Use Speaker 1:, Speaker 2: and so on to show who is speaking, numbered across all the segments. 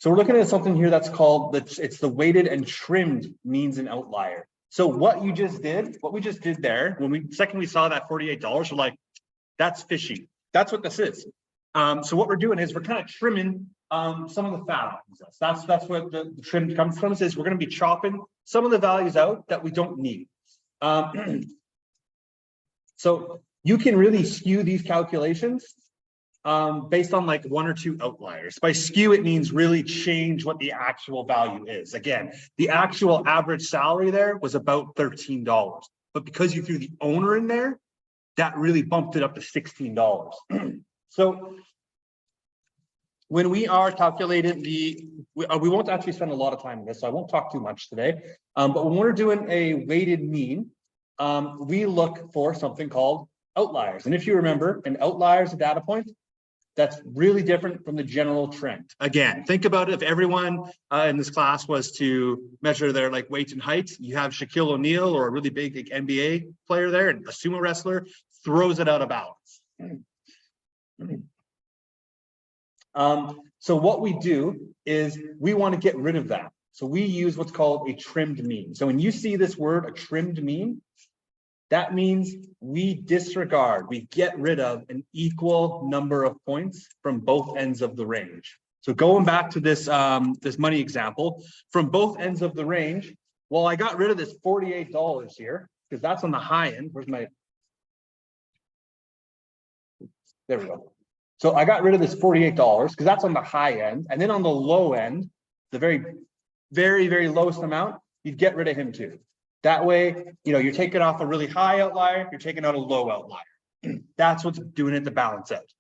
Speaker 1: So we're looking at something here that's called, it's the weighted and trimmed means and outlier. So what we just did there, when we saw that $48, we're like, that's fishy. That's what this is. So what we're doing is we're kind of trimming some of the fat off. That's what the trim comes from, is we're going to be chopping some of the values out that we don't need. So you can really skew these calculations based on like one or two outliers. By skew, it means really change what the actual value is. Again, the actual average salary there was about $13, but because you threw the owner in there, that really bumped it up to $16. So when we are calculating we won't actually spend a lot of time on this, so I won't talk too much today. But when we're doing a weighted mean, we look for something called outliers. And if you remember, an outlier is a data point that's really different from the general trend. Again, think about it. If everyone in this class was to measure their like weight and height, you have Shaquille O'Neal or a really big like, NBA player there, and a sumo wrestler throws it out of balance. So what we do is we want to get rid of that. So we use what's called a trimmed mean. So when you see this word, a trimmed mean, that means we disregard, we get rid of an equal number of points from both ends of the range. So going back to this, this money example, from both ends of the range, well, I got rid of this $48 here, because that's on the high end. Where's my, there we go. So I got rid of this $48 because that's on the high end. And then on the low end, the very, very lowest amount, you'd get rid of him too. That way, you know, you're taking off a really high outlier, you're taking out a low outlier. That's what's doing it to balance out.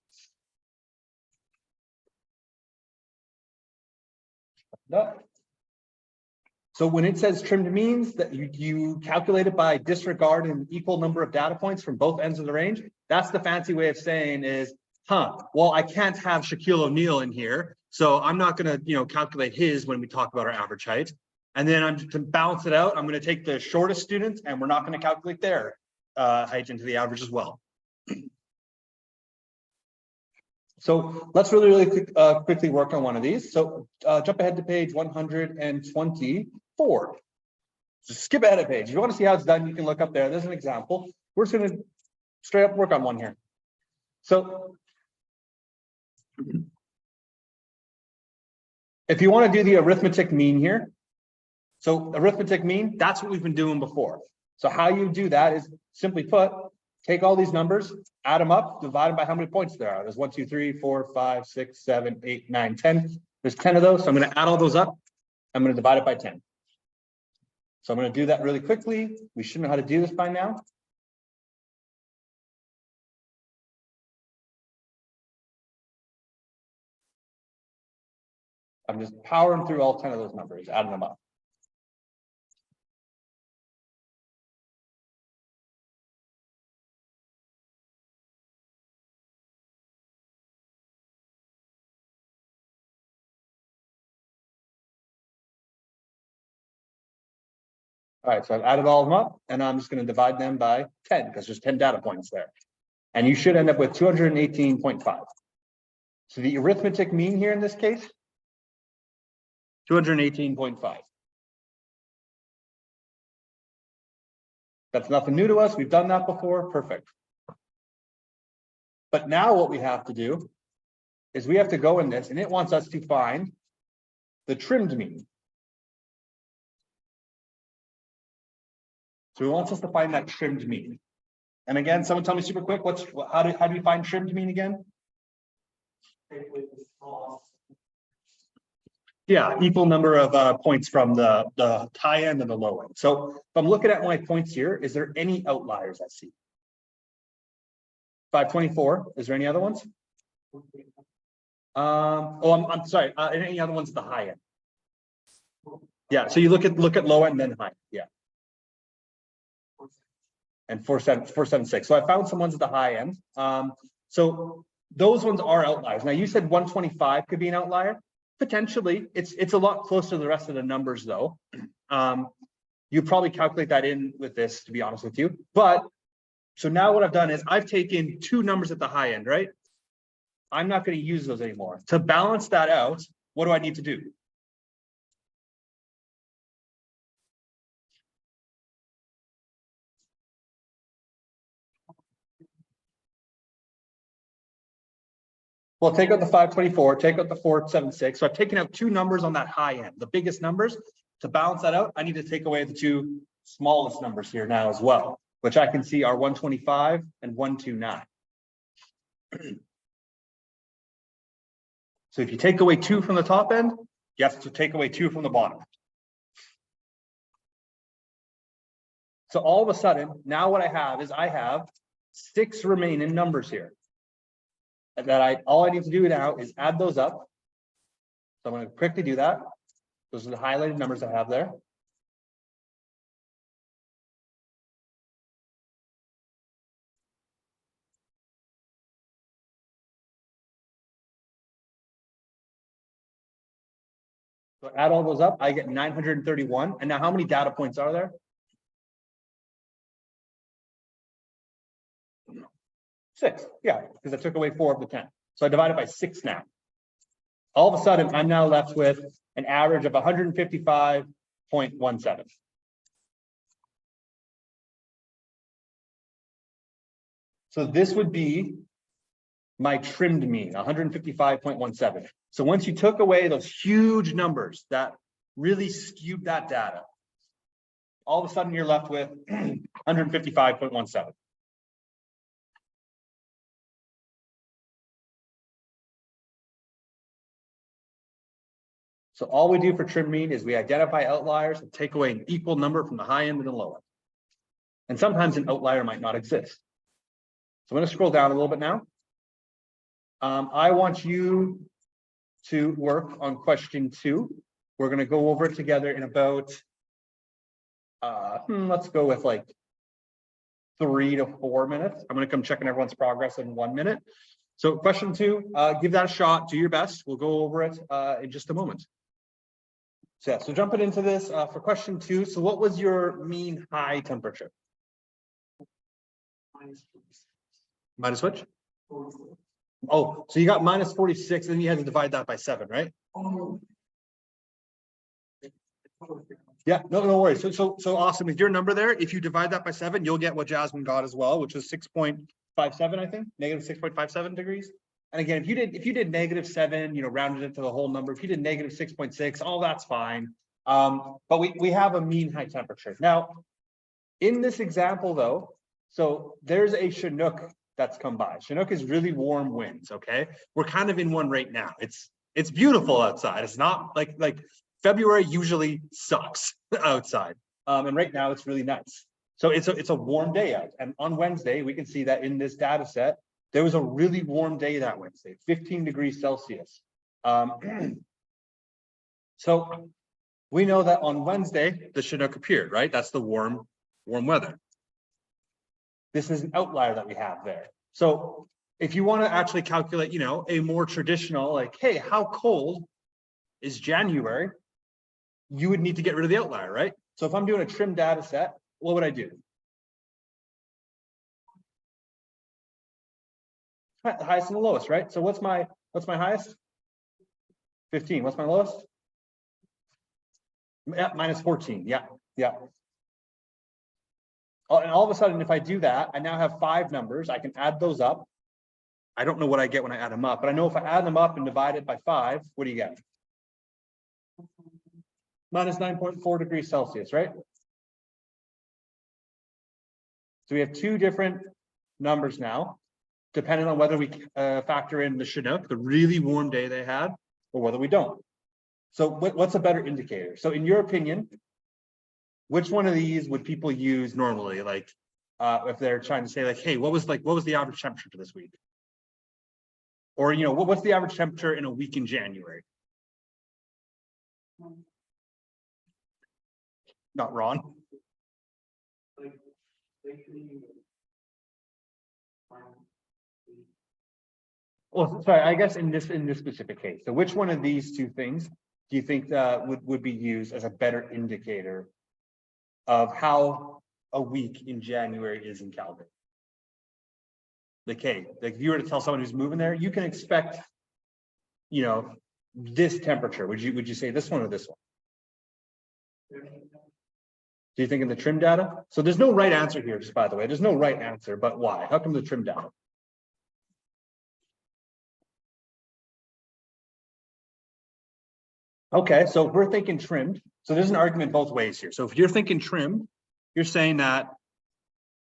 Speaker 1: So when it says trimmed means, that you calculate it by disregard an equal number of data points from both ends of the range. That's the fancy way of saying is, well, I can't have Shaquille O'Neal in here, so I'm not going to, you know, calculate his when we talk about our average height. And then to balance it out, I'm going to take the shortest students, and we're not going to calculate their height into the average as well. So let's really quickly work on one of these. So jump ahead to page 124. Just skip ahead a page. If you want to see how it's done, you can look up there. There's an example. We're just going to straight up work on one here. So if you want to do the arithmetic mean here, so arithmetic mean, that's what we've been doing before. So how you do that is simply put, take all these numbers, add them up, divide them by how many points there are. There's 1, 2, 3, 4, 5, 6, 7, 8, 9, 10. There's 10 of those. So I'm going to add all those up. I'm going to divide it by 10. So I'm going to do that really quickly. We should know how to do this by now. I'm just powering through all 10 of those numbers, adding them up. All right, so I've added all of them up, and I'm just going to divide them by 10 because there's 10 data points there. And you should end up with 218.5. So the arithmetic mean here in this case, 218.5. That's nothing new to us. We've done that before. Perfect. But now what we have to do is we have to go in this, and it wants us to find the trimmed mean. So it wants us to find that trimmed mean. And again, someone tell me super quick, how do we find trimmed mean again? Yeah, equal number of points from the high end and the low end. So if I'm looking at my points here, is there any outliers I see? 524. Is there any other ones? I'm sorry. Any other ones at the high end? Yeah. So you look at low end, then high. Yeah. And 476. So I found some ones at the high end. So those ones are outliers. Now you said 125 could be an outlier. Potentially, it's a lot closer to the rest of the numbers though. You probably calculate that in with this, to be honest with you. But so now what I've done is I've taken two numbers at the high end, right? I'm not going to use those anymore. To balance that out, what do I need to do? Well, take out the 524, take out the 476. So I've taken out two numbers on that high end, the biggest numbers. To balance that out, I need to take away the two smallest numbers here now as well, which I can see are 125 and 129. So if you take away two from the top end, you have to take away two from the bottom. So all of a sudden, now what I have is I have 6 remaining numbers here. And that all I need to do now is add those up. So I'm going to quickly do that. Those are the highlighted numbers I have there. So add all those up, I get 931. And now how many data points are there? 6. Yeah, because I took away 4 of the 10. So I divide it by 6 now. All of a sudden, I'm now left with an average of 155.17. So this would be my trimmed mean, 155.17. So once you took away those huge numbers that really skewed that data, all of a sudden you're left with 155.17. So all we do for trim mean is we identify outliers and take away an equal number from the high end and the low end. And sometimes an outlier might not exist. So I'm going to scroll down a little bit now. I want you to work on question 2. We're going to go over it together in about, let's go with like 3 to 4 minutes. I'm going to come checking everyone's progress in 1 minute. So question 2, give that a shot, do your best. We'll go over it in just a moment. So yeah, so jumping into this for question 2. So what was your mean high temperature? Minus which? 46. Oh, so you got minus 46, and you had to divide that by 7, right? Oh. Yeah, no worries. So awesome. With your number there, if you divide that by 7, you'll get what Jasmine got as well, which is 6.57, I think, negative 6.57 degrees. And again, if you did negative 7, rounded it to the whole number. If you did negative 6.6, all that's fine. But we have a mean high temperature. Now, in this example though, so there's a Chinook that's come by. Chinook is really warm winds. Okay, we're kind of in one right now. It's beautiful outside. It's not like February usually sucks outside, and right now it's really nice. So it's a warm day out, and on Wednesday we can see that in this data set there was a really warm day that Wednesday, 15 degrees Celsius. So we know that on Wednesday the Chinook appeared, right? That's the warm weather. This is an outlier that we have there. So if you want to actually calculate, a more traditional, like, hey, how cold is January? You would need to get rid of the outlier, right? So if I'm doing a trim data set, what would I do? The highest and the lowest, right? So what's my highest? 15. What's my lowest? Yeah, minus 14. Yeah. And all of a sudden, if I do that, I now have 5 numbers. I can add those up. I don't know what I get when I add them up, but I know if I add them up and divide it by 5, what do you get? Minus 9.4 degrees Celsius, right? So we have 2 different numbers now, depending on whether we factor in the Chinook, the really warm day they had, or whether we don't. So what's a better indicator? So in your opinion, which one of these would people use normally? Like if they're trying to say like, hey, what was the average temperature for this week? Or, what's the average temperature in a week in January? Not Ron. Well, sorry, I guess in this specific case. So which one of these 2 things do you think would be used as a better indicator of how a week in January is in Calgary? Like, hey, like if you were to tell someone who's moving there, you can expect, this temperature? Would you say this one or this one? Do you think in the trim data? So there's no right answer here, just by the way. There's no right answer, but why? How come the trim data? Okay, so if we're thinking trimmed, so there's an argument both ways here. So if you're thinking trimmed, you're saying that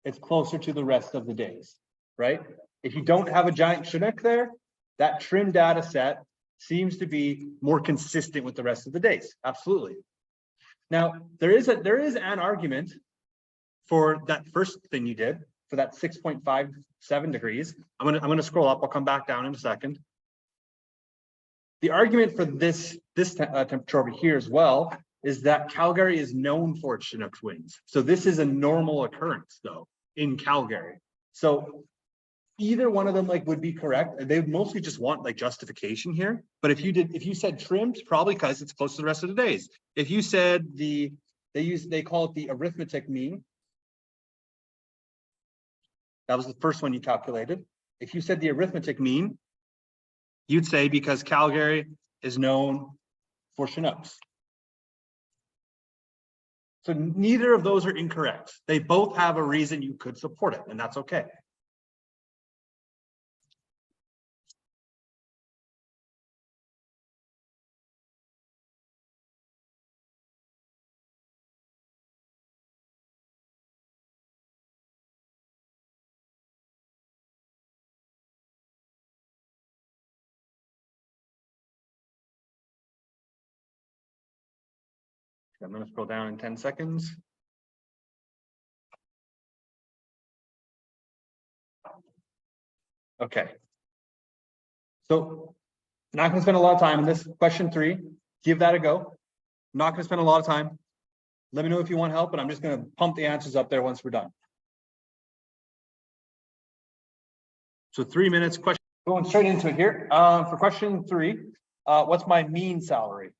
Speaker 1: it's closer to the rest of the days, right? If you don't have a giant Chinook there, that trim data set seems to be more consistent with the rest of the days. Absolutely. Now, there is an argument for that first thing you did, for that 6.57 degrees. I'm gonna scroll up. I'll come back down in a second. The argument for this temperature over here as well is that Calgary is known for its Chinook winds. So this is a normal occurrence though in Calgary. So either one of them would be correct. They would mostly just want justification here. But if you said trimmed, probably because it's close to the rest of the days. If you said they call it the arithmetic mean. That was the first one you calculated. If you said the arithmetic mean, you'd say because Calgary is known for Chinooks. So neither of those are incorrect. They both have a reason you could support it, and that's okay. I'm going to scroll down in 10 seconds. Okay. So I'm not going to spend a lot of time on this. Question 3, give that a go. I'm not going to spend a lot of time. Let me know if you want help, but I'm just going to pump the answers up there once we're done. So 3 minutes, question, going straight into it here. For question 3, what's my mean salary?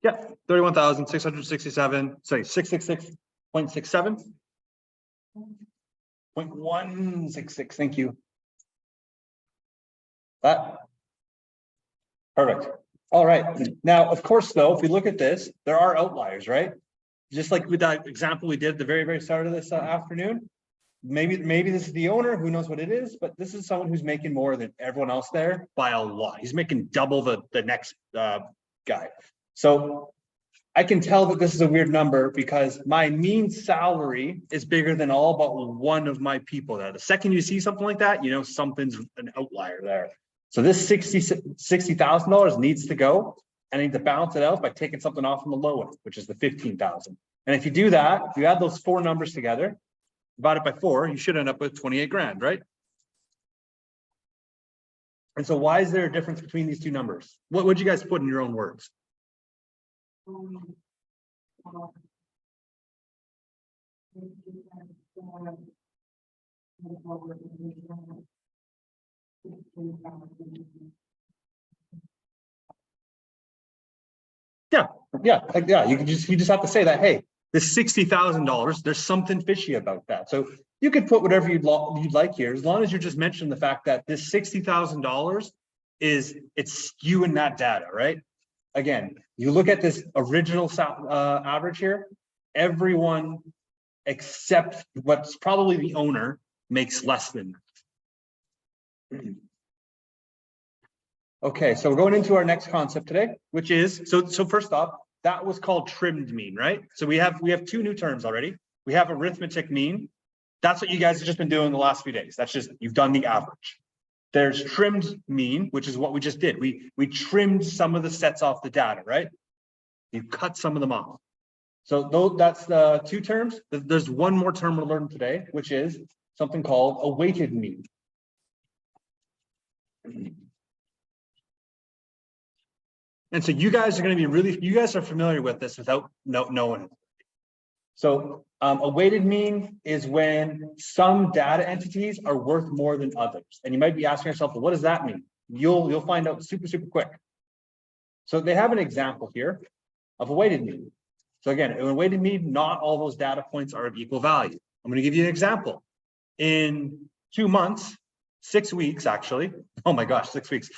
Speaker 1: Yeah, 31,667. Sorry, 666.67. 0.166. Thank you. That perfect. All right. Now, of course, though, if we look at this, there are outliers, right? Just like with that example we did at the very, very start of this afternoon. Maybe this is the owner, who knows what it is, but this is someone who's making more than everyone else there by a lot. He's making double the next guy. So I can tell that this is a weird number because my mean salary is bigger than all but one of my people there. The second you see something like that, you know something's an outlier there. So this $60,000 needs to go. I need to balance it out by taking something off from the low end, which is the 15,000. And if you do that, if you add those 4 numbers together, divide it by 4, you should end up with 28 grand, right? And so why is there a difference between these two numbers? What would you guys put in your own words? Yeah. You just have to say that, hey, this $60,000, there's something fishy about that. So you could put whatever you'd like here, as long as you're just mentioning the fact that this $60,000 it's skewing that data, right? Again, you look at this original average here, everyone except what's probably the owner makes less than that. Okay, so we're going into our next concept today, which is, so first off, that was called trimmed mean, right? So we have 2 new terms already. We have arithmetic mean. That's what you guys have just been doing the last few days. That's just, you've done the average. There's trimmed mean, which is what we just did. We trimmed some of the sets off the data, right? You cut some of them off. So that's the 2 terms. There's one more term we'll learn today, which is something called a weighted mean. And so you guys are going to be you guys are familiar with this without knowing it. So a weighted mean is when some data entities are worth more than others. And you might be asking yourself, well, what does that mean? You'll find out super quick. So they have an example here of a weighted mean. So again, in a weighted mean, not all those data points are of equal value. I'm going to give you an example. In 2 months, 6 weeks, actually, oh my gosh, 6 weeks,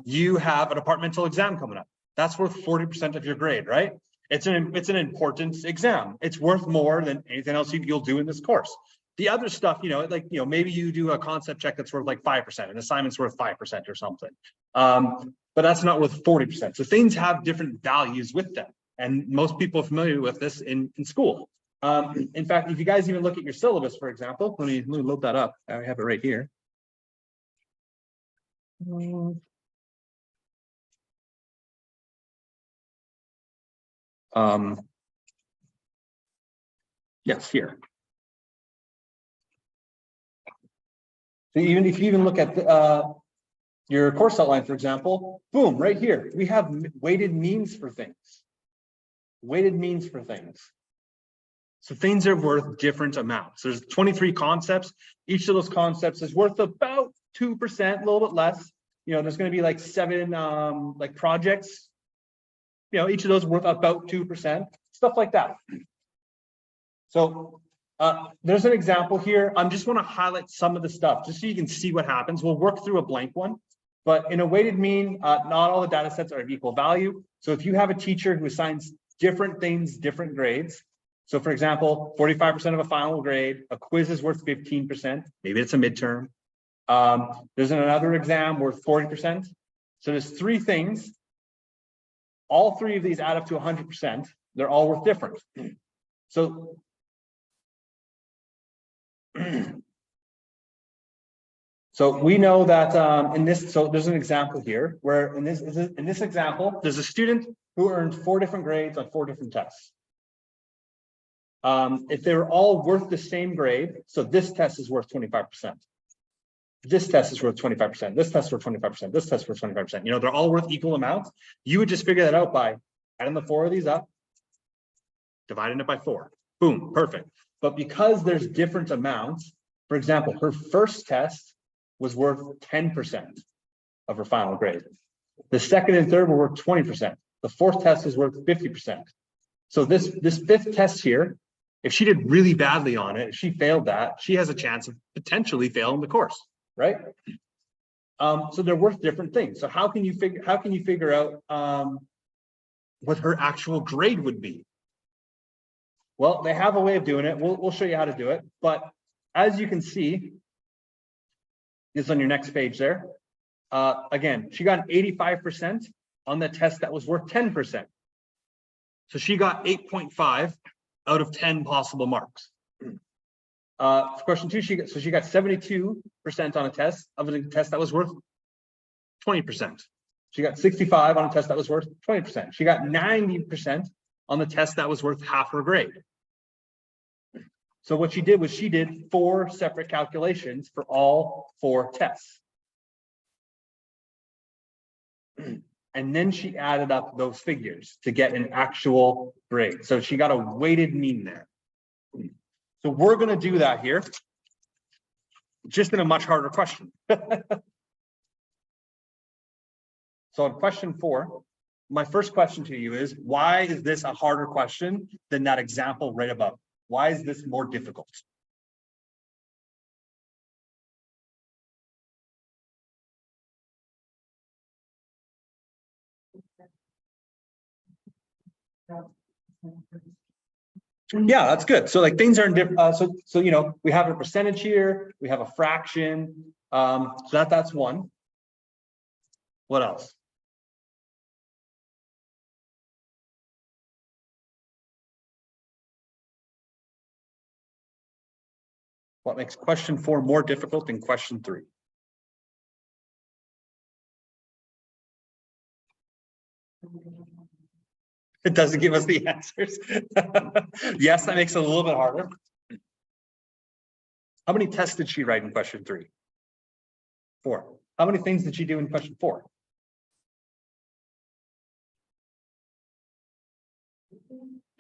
Speaker 1: you have a departmental exam coming up. That's worth 40% of your grade, right? It's an important exam. It's worth more than anything else you'll do in this course. The other stuff, maybe you do a concept check that's worth like 5%, an assignment's worth 5% or something. But that's not worth 40%. So things have different values with them. And most people are familiar with this in school. In fact, if you guys even look at your syllabus, for example, let me load that up. I have it right here. Yes, here. So even if you even look at your course outline, for example, boom, right here, we have weighted means for things. Weighted means for things. So things are worth different amounts. There's 23 concepts. Each of those concepts is worth about 2%, a little bit less. There's going to be like 7 like projects. Each of those worth about 2%, stuff like that. So there's an example here. I just want to highlight some of the stuff just so you can see what happens. We'll work through a blank one, but in a weighted mean, not all the data sets are of equal value. So if you have a teacher who assigns different things, different grades. So for example, 45% of a final grade, a quiz is worth 15%. Maybe it's a midterm. There's another exam worth 40%. So there's 3 things. All 3 of these add up to 100%. They're all worth different. So we know that in this, so there's an example here where in this example, there's a student who earned 4 different grades on 4 different tests. If they were all worth the same grade, so this test is worth 25%. This test is worth 25%. This test is worth 25%. This test is worth 25%. They're all worth equal amounts. You would just figure that out by adding the 4 of these up, dividing it by 4. Boom, perfect. But because there's different amounts, for example, her first test was worth 10% of her final grade. The second and third were worth 20%. The fourth test is worth 50%. So this 5th test here, if she did really badly on it, if she failed that, she has a chance of potentially failing the course, right? So they're worth different things. So how can you figure out what her actual grade would be? Well, they have a way of doing it. We'll show you how to do it. But as you can see, this is on your next page there. Again, she got an 85% on the test that was worth 10%. So she got 8.5 out of 10 possible marks. For question 2, she got 72% on a test that was worth 20%. She got 65 on a test that was worth 20%. She got 90% on the test that was worth half her grade. So what she did was she did 4 separate calculations for all 4 tests. And then she added up those figures to get an actual grade. So she got a weighted mean there. So we're going to do that here, just in a much harder question. So in question 4, my first question to you is, why is this a harder question than that example right above? Why is this more difficult? Yeah, that's good. So like things are in different. So we have a percentage here. We have a fraction. So that's one. What else? What makes question 4 more difficult than question 3? It doesn't give us the answers. Yes, that makes it a little bit harder. How many tests did she write in question 3? 4. How many things did she do in question 4?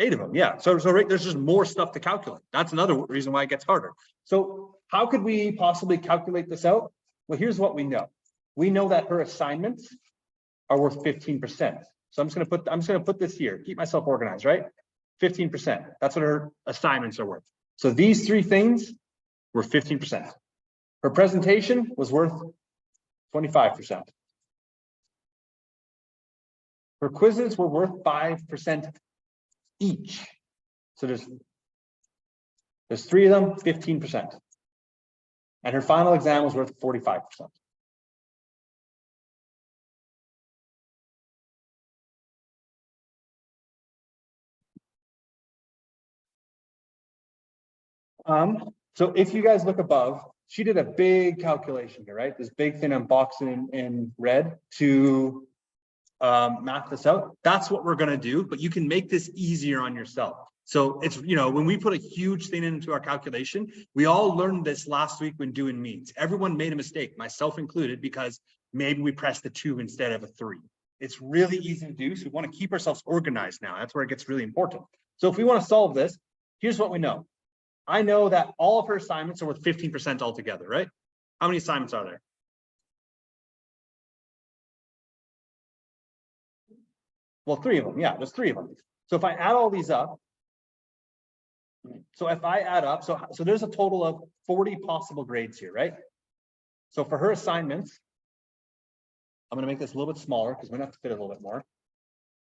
Speaker 1: 8 of them, yeah. So right, there's just more stuff to calculate. That's another reason why it gets harder. So how could we possibly calculate this out? Well, here's what we know. We know that her assignments are worth 15%. So I'm just gonna put this here, keep myself organized, right? 15%. That's what her assignments are worth. So these three things were 15%. Her presentation was worth 25%. Her quizzes were worth 5% each. So there's three of them, 15%. And her final exam was worth 45%. So if you guys look above, she did a big calculation here, right? This big thing I'm boxing in red to math this out. That's what we're gonna do, but you can make this easier on yourself. So it's, you know, when we put a huge thing into our calculation, we all learned this last week when doing means. Everyone made a mistake, myself included, because maybe we pressed the 2 instead of a 3. It's really easy to do, so we want to keep ourselves organized now. That's where it gets really important. So if we want to solve this, here's what we know. I know that all of her assignments are worth 15% altogether, right? How many assignments are there? Well, 3 of them. Yeah, there's 3 of them. So if I add all these up, so if I add up, so there's a total of 40 possible grades here, right? So for her assignments, I'm going to make this a little bit smaller because we're going to have to fit a little bit more.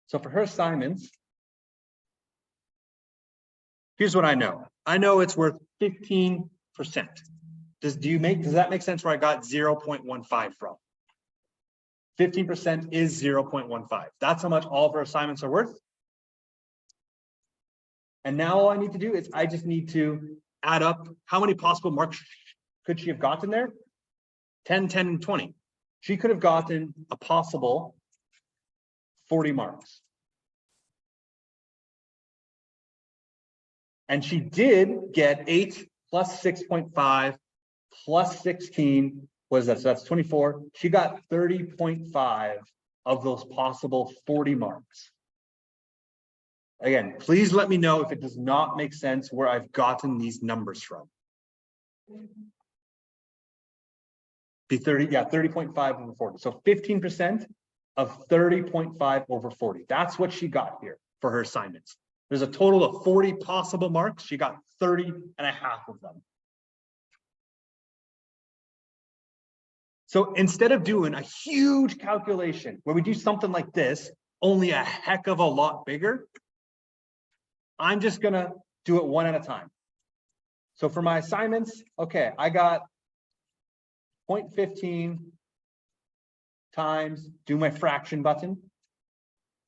Speaker 1: So for her assignments, here's what I know. I know it's worth 15%. Does that make sense where I got 0.15 from? 15% is 0.15. That's how much all of her assignments are worth. And now all I need to do is I just need to add up how many possible marks could she have gotten there? 10, 10, and 20. She could have gotten a possible 40 marks. And she did get 8 plus 6.5 plus 16. What is that? So that's 24. She got 30.5 of those possible 40 marks. Again, please let me know if it does not make sense where I've gotten these numbers from. Be 30, yeah, 30.5 over 40. So 15% of 30.5 over 40. That's what she got here for her assignments. There's a total of 40 possible marks. She got 30 and a half of them. So instead of doing a huge calculation where we do something like this, only a heck of a lot bigger, I'm just gonna do it one at a time. So for my assignments, okay, I got 0.15 times, do my fraction button,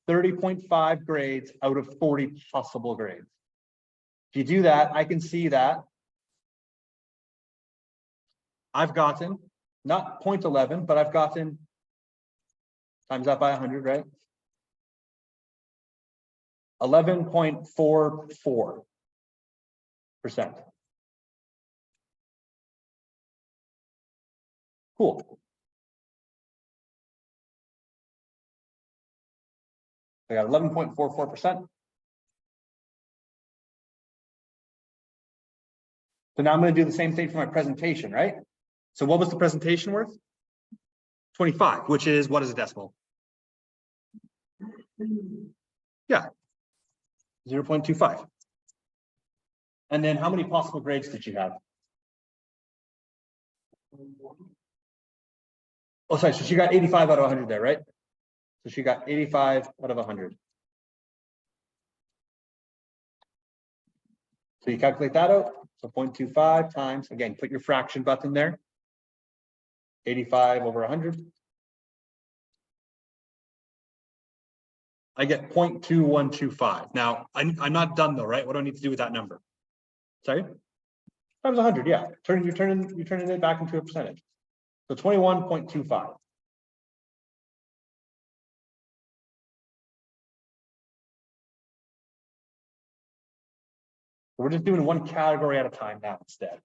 Speaker 1: 30.5 grades out of 40 possible grades. If you do that, I can see that I've gotten, not 0.11, but I've gotten, times that by 100, right? 11.44%. Cool. I got 11.44%. So now I'm going to do the same thing for my presentation, right? So what was the presentation worth? 25, which is, what is a decimal? Yeah, 0.25. And then how many possible grades did you have? Oh, sorry, so she got 85 out of 100 there, right? So she got 85 out of 100. So you calculate that out. So 0.25 times, again, put your fraction button there. 85 over 100. I get 0.2125. Now, I'm not done though, right? What do I need to do with that number? Sorry? Times 100, yeah. You're turning it back into a percentage. So 21.25. We're just doing one category at a time now instead.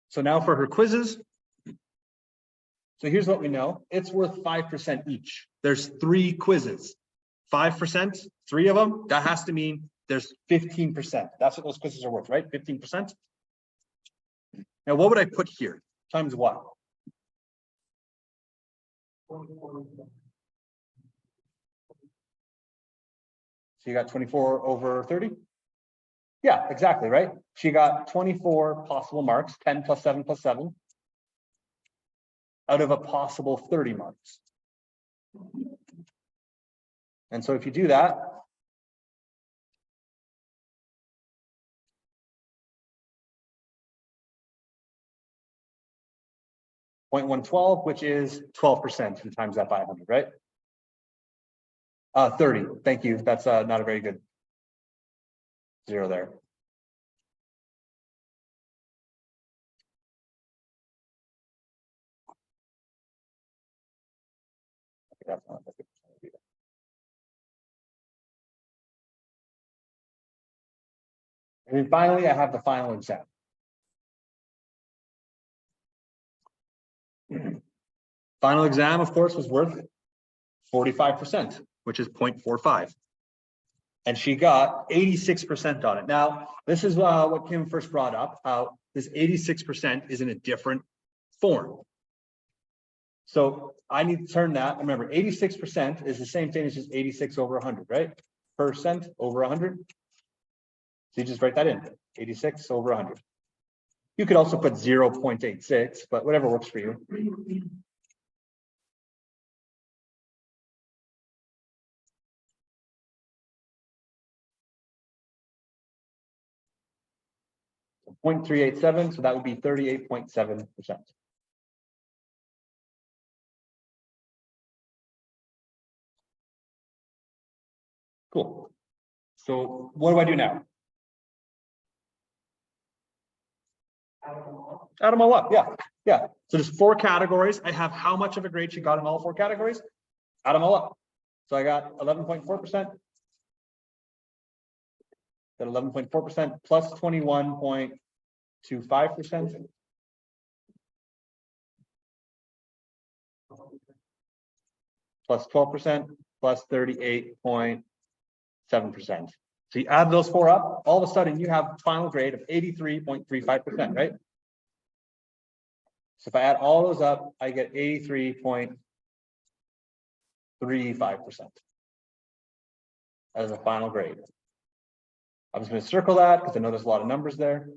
Speaker 1: So now for her quizzes. So here's what we know. It's worth 5% each. There's 3 quizzes. 5%, 3 of them, that has to mean there's 15%. That's what those quizzes are worth, right? 15%. Now, what would I put here? Times what? So you got 24 over 30. Yeah, exactly, right? She got 24 possible marks, 10 plus 7 plus 7, out of a possible 30 marks. And so if you do that, .112, which is 12%, and times that by 100, right? 30. Thank you. That's not a very good zero there. That's not a good either. And then finally, I have the final exam. Final exam, of course, was worth 45%, which is 0.45. And she got 86% on it. Now, this is what Kim first brought up, how this 86% is in a different form. So I need to turn that. Remember, 86% is the same thing as just 86 over 100, right? Percent over 100. So you just write that in, 86 over 100. You could also put 0.86, but whatever works for you. So 0.387, so that would be 38.7%. Cool. So what do I do now? Add them all up. Yeah. So there's 4 categories. I have how much of a grade she got in all 4 categories. Add them all up. So I got 11.4%. That 11.4% plus 21.25%. Plus 12% plus 38.7%. So you add those 4 up, all of a sudden you have a final grade of 83.35%, right? So if I add all those up, I get 83.35% as a final grade. I'm just going to circle that because I know there's a lot of numbers there.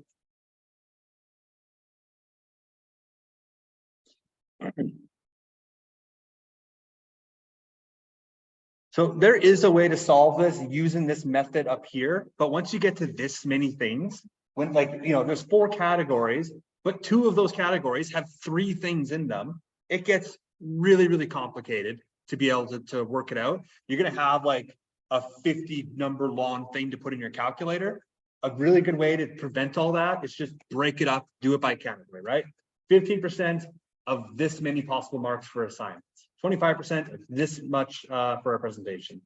Speaker 1: So there is a way to solve this using this method up here, but once you get to this many things, when there's 4 categories, but 2 of those categories have 3 things in them, it gets really, really complicated to be able to work it out. You're going to have like a 50 number long thing to put in your calculator. A really good way to prevent all that is just break it up, do it by category, right? 15% of this many possible marks for assignments. 25% of this much for a presentation.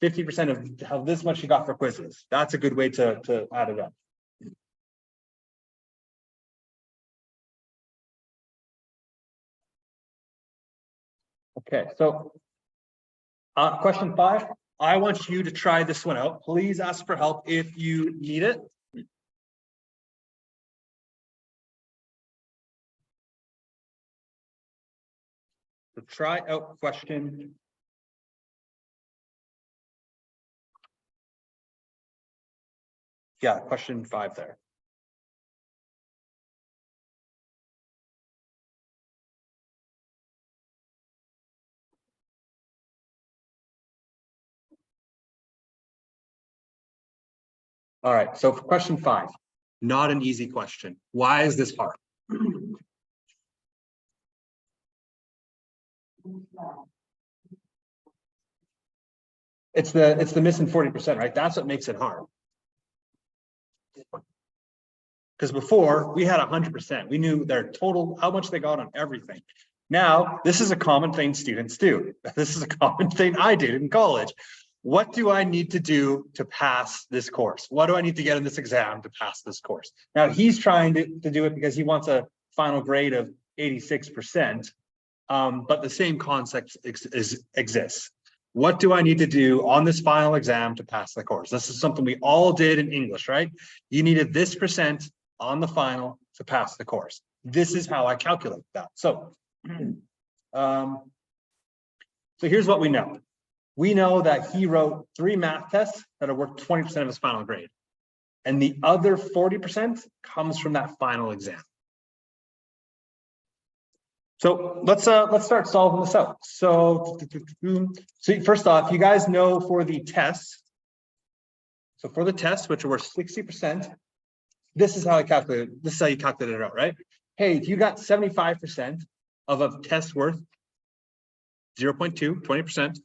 Speaker 1: 50% of how this much you got for quizzes. That's a good way to add it up. Okay, so question 5. I want you to try this one out. Please ask for help if you need it. So try out question. Yeah, question 5 there. All right, so for question 5, not an easy question. Why is this hard? It's the missing 40%, right? That's what makes it hard. Because before we had 100%, we knew their total, how much they got on everything. Now, this is a common thing students do. This is a common thing I did in college. What do I need to do to pass this course? What do I need to get in this exam to pass this course? Now he's trying to do it because he wants a final grade of 86%, but the same concept exists. What do I need to do on this final exam to pass the course? This is something we all did in English, right? You needed this percent on the final to pass the course. This is how I calculate that. So, so here's what we know. We know that he wrote 3 math tests that are worth 20% of his final grade. and the other 40% comes from that final exam. So let's start solving this out. So first off, you guys know for the tests. So for the tests, which are worth 60%, this is how I calculate. This is how you calculate it out, right? Hey, if you got 75% of a test worth 0.2, 20%,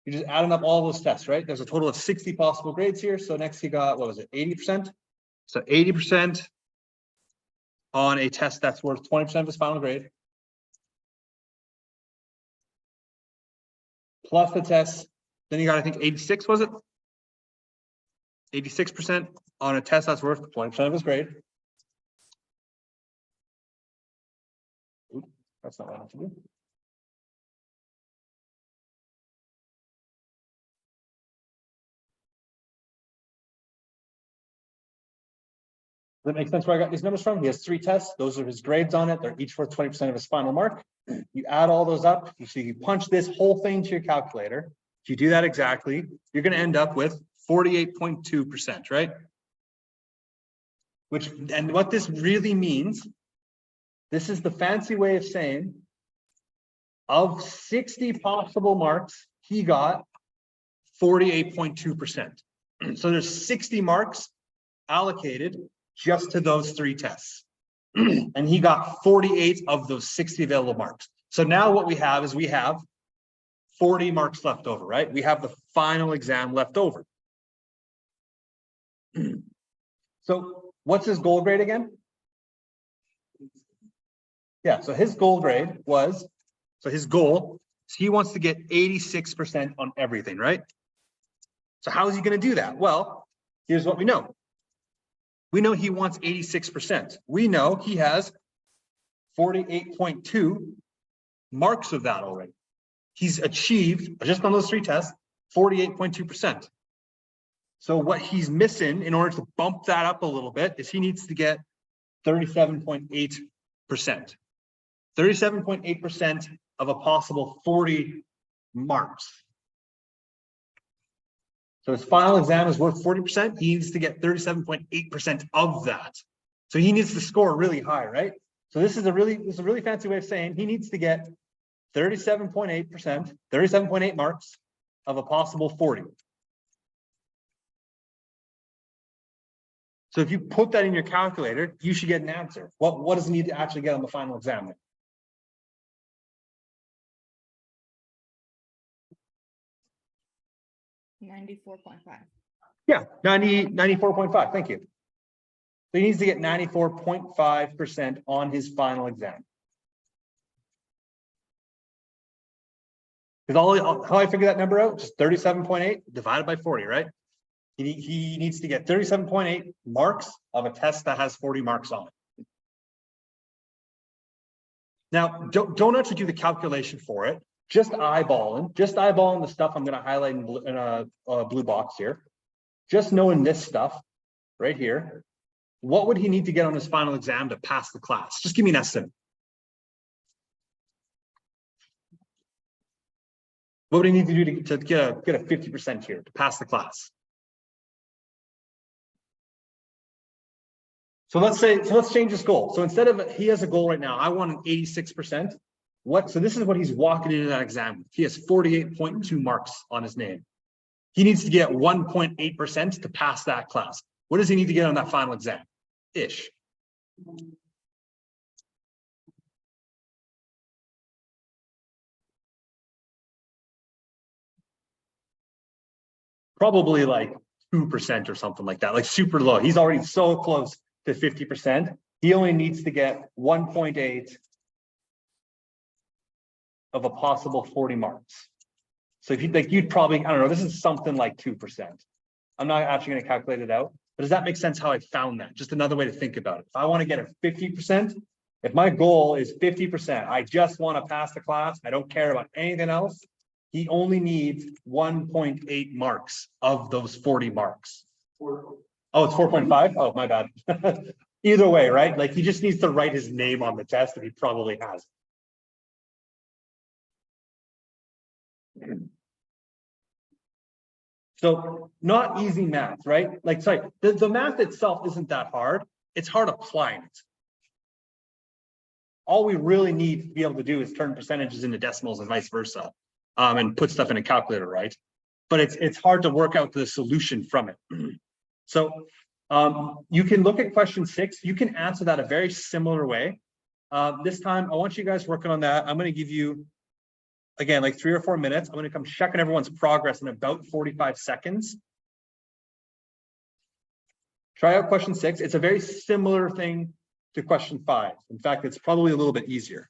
Speaker 1: you're just adding up all those tests, right? There's a total of 60 possible grades here. So next you got, what was it, 80%? So 80% on a test that's worth 20% of his final grade. Plus the test, then you got, I think 86, was it? 86% on a test that's worth 20% of his grade. Oops, that's not what I have to do. Does that make sense where I got these numbers from? He has 3 tests. Those are his grades on it. They're each worth 20% of his final mark. You add all those up. You punch this whole thing to your calculator. If you do that exactly, you're going to end up with 48.2%, right? And what this really means, this is the fancy way of saying of 60 possible marks, he got 48.2%. So there's 60 marks allocated just to those 3 tests. And he got 48 of those 60 available marks. So now what we have is we have 40 marks left over, right? We have the final exam left over. So what's his goal grade again? Yeah, so his goal grade was, so his goal, he wants to get 86% on everything, right? So how is he going to do that? Well, here's what we know. We know he wants 86%. We know he has 48.2 marks of that already. He's achieved, just on those 3 tests, 48.2%. So what he's missing in order to bump that up a little bit is he needs to get 37.8%. 37.8% of a possible 40 marks. So his final exam is worth 40%. He needs to get 37.8% of that. So he needs to score really high, right? So this is a really fancy way of saying he needs to get 37.8%, 37.8 marks of a possible 40. So if you put that in your calculator, you should get an answer. What does he need to actually get on the final exam then?
Speaker 2: $94.5.
Speaker 1: Yeah, 94.5. Thank you. So he needs to get 94.5% on his final exam. Because how I figure that number out, just 37.8 divided by 40, right? He needs to get 37.8 marks of a test that has 40 marks on it. Now, don't actually do the calculation for it. Just eyeballing the stuff I'm going to highlight in a blue box here. Just knowing this stuff right here, what would he need to get on his final exam to pass the class? Just give me an estimate. What would he need to do to get a 50% here to pass the class? So let's change his goal. So instead of, he has a goal right now, I want an 86%. So this is what he's walking into that exam with. He has 48.2 marks on his name. He needs to get 1.8% to pass that class. What does he need to get on that final exam? Ish. Probably like 2% or something like that, like super low. He's already so close to 50%. He only needs to get 1.8 of a possible 40 marks. So if you'd probably, I don't know, this is something like 2%. I'm not actually going to calculate it out, but does that make sense how I found that? Just another way to think about it. If I want to get a 50%, if my goal is 50%, I just want to pass the class, I don't care about anything else, he only needs 1.8 marks of those 40 marks. Oh, it's 4.5? Oh, my bad. Either way, right? Like he just needs to write his name on the test, and he probably has. So not easy math, right? Like, sorry, the math itself isn't that hard. It's hard applying it. All we really need to be able to do is turn percentages into decimals and vice versa, and put stuff in a calculator, right? But it's hard to work out the solution from it. So you can look at question 6. You can answer that a very similar way. This time, I want you guys working on that. I'm going to give you, again, like 3 or 4 minutes. I'm going to come checking everyone's progress in about 45 seconds. Try out question 6. It's a very similar thing to question 5. In fact, it's probably a little bit easier.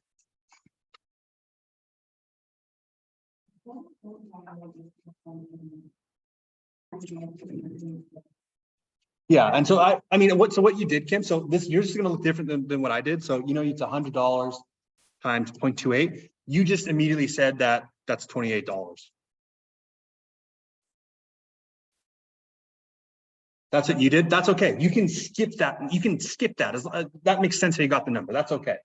Speaker 1: Yeah, and so I mean, what you did, Kim? So this, you're just going to look different than what I did. So it's $100 times 0.28. You just immediately said that that's $28. That's what you did. That's okay. You can skip that. You can skip that. That makes sense. How you got the number. That's okay.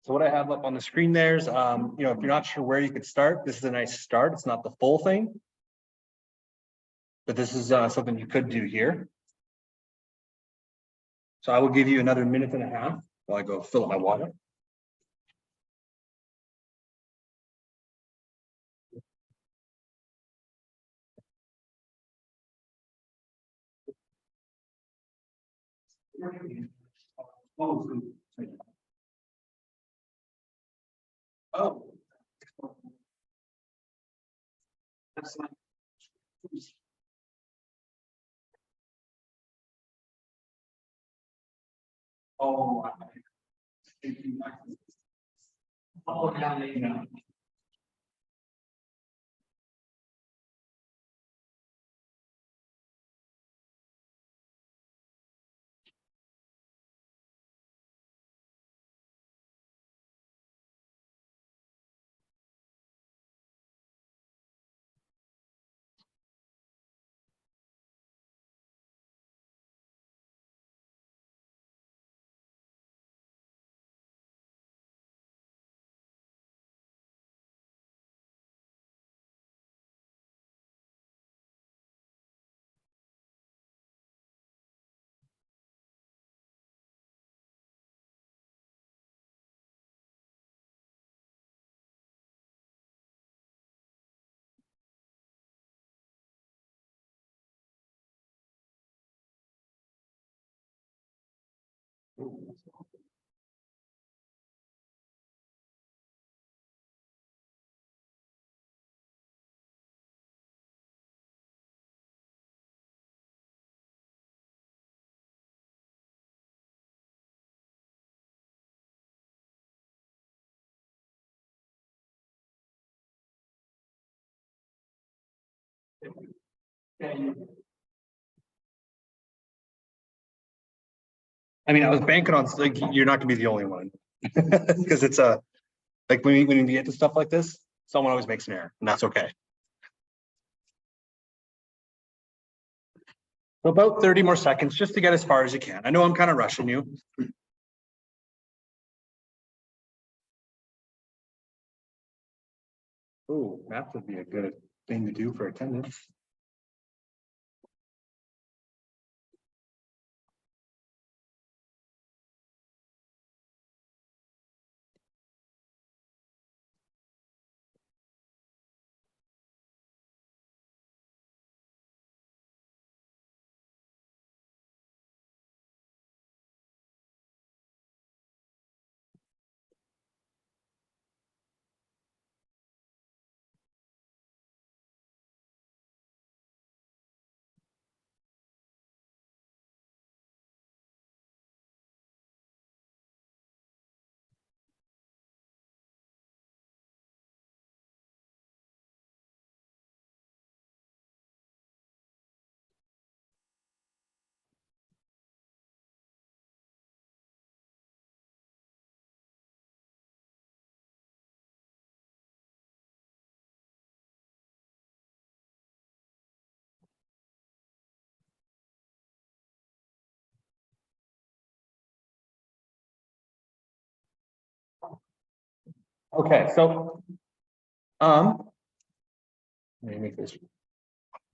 Speaker 1: So what I have up on the screen there is, if you're not sure where you could start, this is a nice start. It's not the full thing, but this is something you could do here. So I will give you another 1.5 minutes while I go fill up my water. Oh. Oh, yeah. I mean, I was banking on like you're not gonna be the only one because it's like when we get to stuff like this, someone always makes an error, and that's okay. So about 30 more seconds just to get as far as you can. I know I'm kind of rushing you. Oh, math would be a good thing to do for attendance. Okay, so let me make this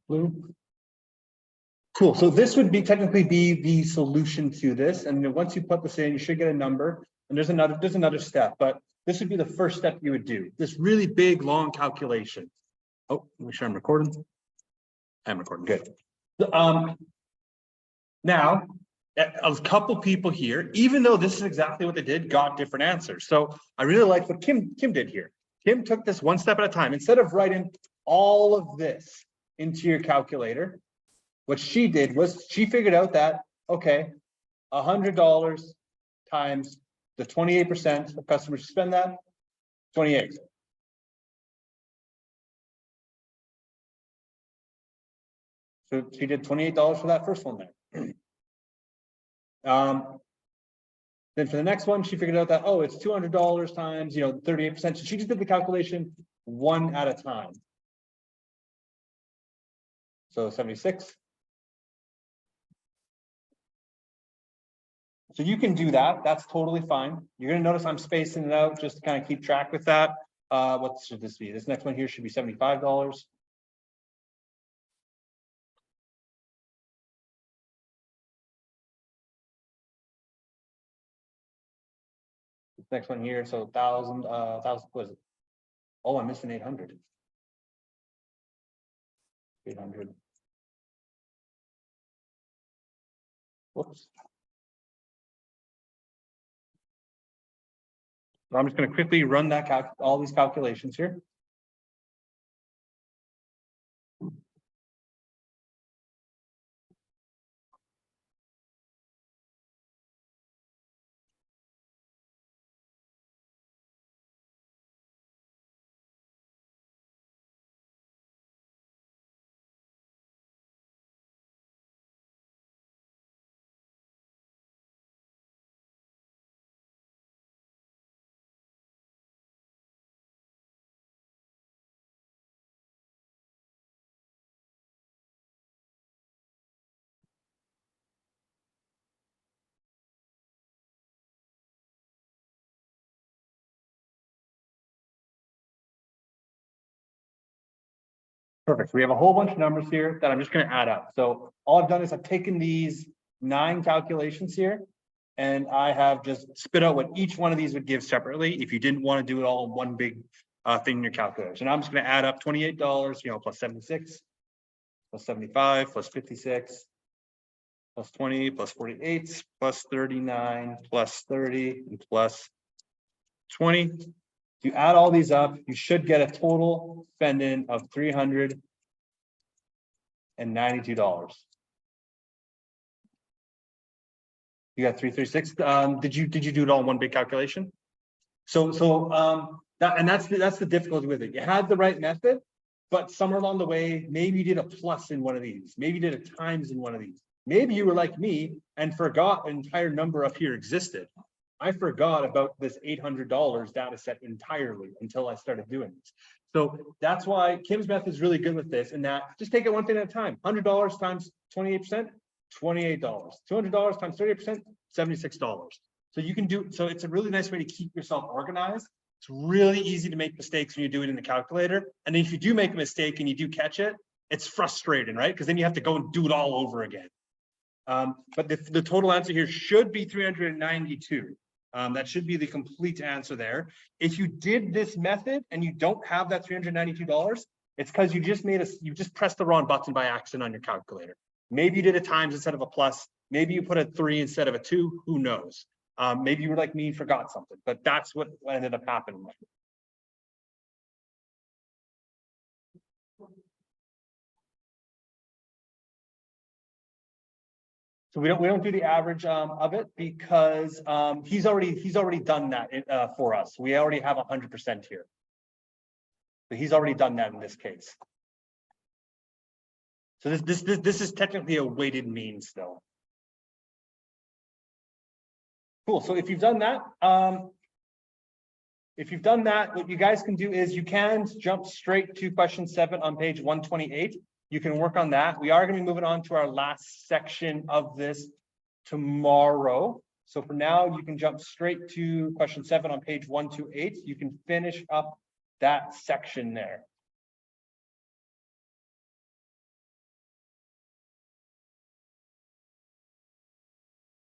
Speaker 1: blue. Cool. So this would be technically be the solution to this. And then once you put this in, you should get a number. And there's another step, but this would be the first step you would do. This really big, long calculation. Oh, make sure I'm recording. I'm recording. Good. Now, a couple people here, even though this is exactly what they did, got different answers. So I really like what Kim did here. Kim took this one step at a time. Instead of writing all of this into your calculator, what she did was she figured out that, okay, $100 times the 28% of customers who spend that, 28. So she did $28 for that first one there. Then for the next one, she figured out that, oh, it's $200 times, 38%. So she just did the calculation one at a time. So 76. So you can do that. That's totally fine. You're going to notice I'm spacing it out just to kind of keep track with that. What should this be? This next one here should be $75. This next one here, so 1,000, was it? Oh, I'm missing 800. 800. Whoops. So I'm just going to quickly run that all these calculations here. Perfect. We have a whole bunch of numbers here that I'm just going to add up. So all I've done is I've taken these 9 calculations here, and I have just spit out what each one of these would give separately if you didn't want to do it all in one big thing in your calculator. So now I'm just going to add up $28, plus 76, plus 75, plus 56, plus 20, plus 48, plus 39, plus 30, and plus 20. If you add all these up, you should get a total spending of $392. You got 336. Did you do it all in one big calculation? So that's the difficulty with it. You had the right method, but somewhere along the way, maybe you did a plus in one of these. Maybe you did a times in one of these. Maybe you were like me and forgot an entire number up here existed. I forgot about this $800 data set entirely until I started doing this. So that's why Kim's method is really good with this, and that just take it one thing at a time. $100 times 28%, $28. $200 times 30%, $76. So you can do, so it's a really nice way to keep yourself organized. It's really easy to make mistakes when you do it in the calculator. And if you do make a mistake and you do catch it, it's frustrating, right? Because then you have to go and do it all over again. But the total answer here should be 392. That should be the complete answer there. If you did this method and you don't have that $392, it's because you just pressed the wrong button by accident on your calculator. Maybe you did a times instead of a plus. Maybe you put a 3 instead of a 2. Who knows? Maybe you were like me and forgot something, but that's what ended up happening. So we don't do the average of it because he's already done that for us. We already have 100% here. So he's already done that in this case. So this is technically a weighted mean still. Cool. So if you've done that, what you guys can do is you can jump straight to question 7 on page 128. You can work on that. We are going to be moving on to our last section of this tomorrow. So for now, you can jump straight to question 7 on page 128. You can finish up that section there.